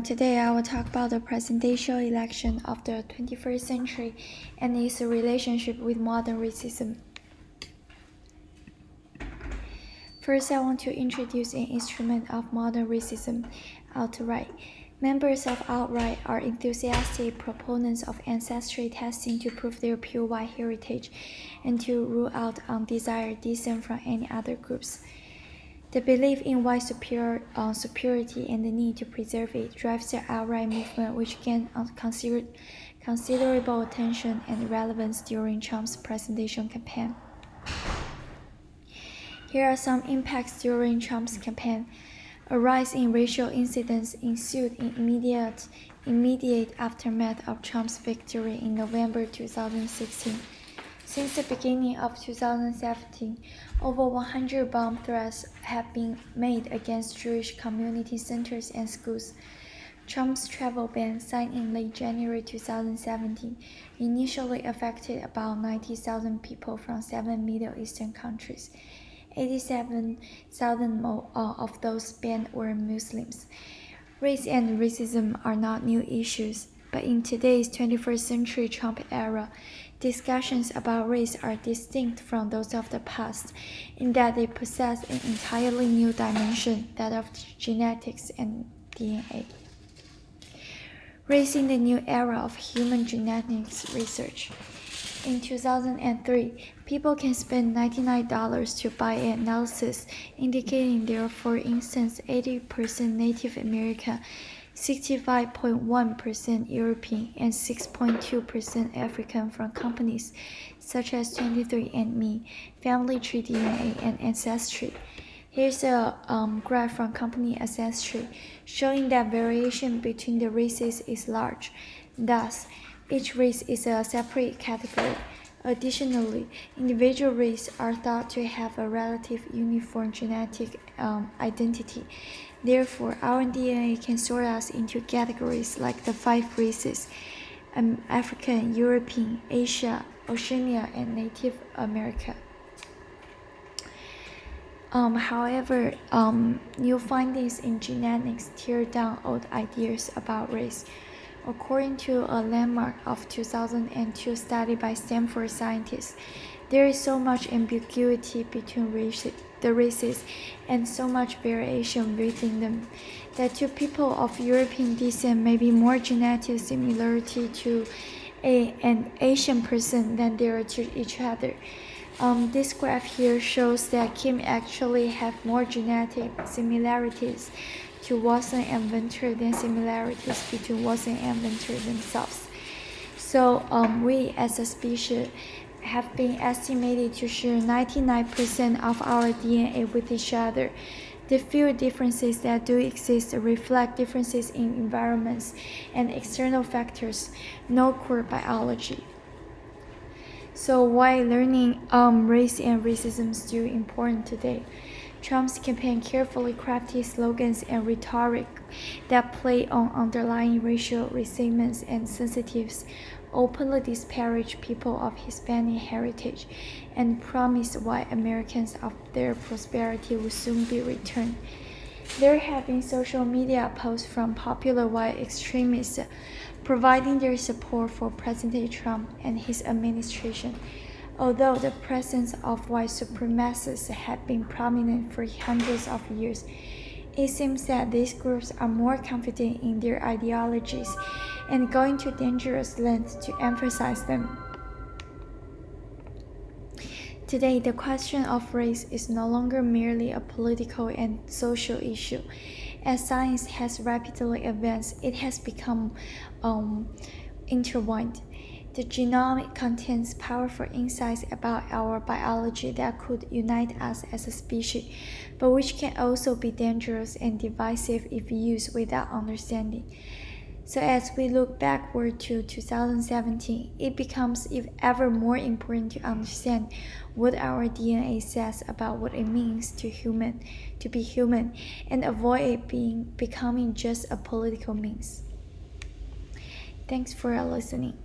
Today I will talk about the presidential election of the 21st century and its relationship with modern racism. First, I want to introduce an instrument of modern racism, alt-right. Members of alt-right are enthusiastic proponents of ancestry testing to prove their pure white heritage and to rule out undesired descent from any other groups. The belief in white superiority and the need to preserve it drives the alt-right movement, which gained considerable attention and relevance during Trump's presidential campaign. Here are some impacts during Trump's campaign. A rise in racial incidents ensued in immediate aftermath of Trump's victory in November 2016. Since the beginning of 2017, over 100 bomb threats have been made against Jewish community centers and schools. Trump's travel ban, signed in late January 2017, initially affected about 90,000 people from 7 Middle Eastern countries. 87,000 of those banned were Muslims. Race and racism are not new issues, but in today's 21st century Trump era, discussions about race are distinct from those of the past in that they possess an entirely new dimension, that of genetics and DNA. Race in the new era of human genetics research. In 2003, people can spend $99 to buy an analysis indicating they are, for instance, 80% Native American, 65.1% European, and 6.2% African from companies such as 23andMe, Family Tree DNA, and Ancestry. Here's a graph from company Ancestry showing that variation between the races is large. Thus, each race is a separate category. Additionally, individual races are thought to have a relative uniform genetic identity. Therefore, our DNA can sort us into categories like the 5 races: African, European, Asia, Oceania, and Native America. However, new findings in genetics tear down old ideas about race. According to a landmark of 2002 study by Stanford scientists, there is so much ambiguity between the races and so much variation within them that two people of European descent may be more genetic similarity to an Asian person than they are to each other. This graph here shows that Kim actually have more genetic similarities to Watson and Venter than similarities between Watson and Venter themselves. So we as a species have been estimated to share 99% of our DNA with each other. The few differences that do exist reflect differences in environments and external factors, no core biology. So why learning race and racism is still important today? Trump's campaign carefully crafted slogans and rhetoric that play on underlying racial resentments and sensitivities, openly disparage people of Hispanic heritage, and promise white Americans of their prosperity will soon be returned. There have been social media posts from popular white extremists providing their support for President Trump and his administration. Although the presence of white supremacists had been prominent for hundreds of years, it seems that these groups are more confident in their ideologies and going to dangerous lengths to emphasize them. Today, the question of race is no longer merely a political and social issue. As science has rapidly advanced, it has become intertwined. The genome contains powerful insights about our biology that could unite us as a species, but which can also be dangerous and divisive if used without understanding. So as we look backward to 2017, it becomes ever more important to understand what our DNA says about what it means to be human, and avoid it becoming just a political means. Thanks for listening.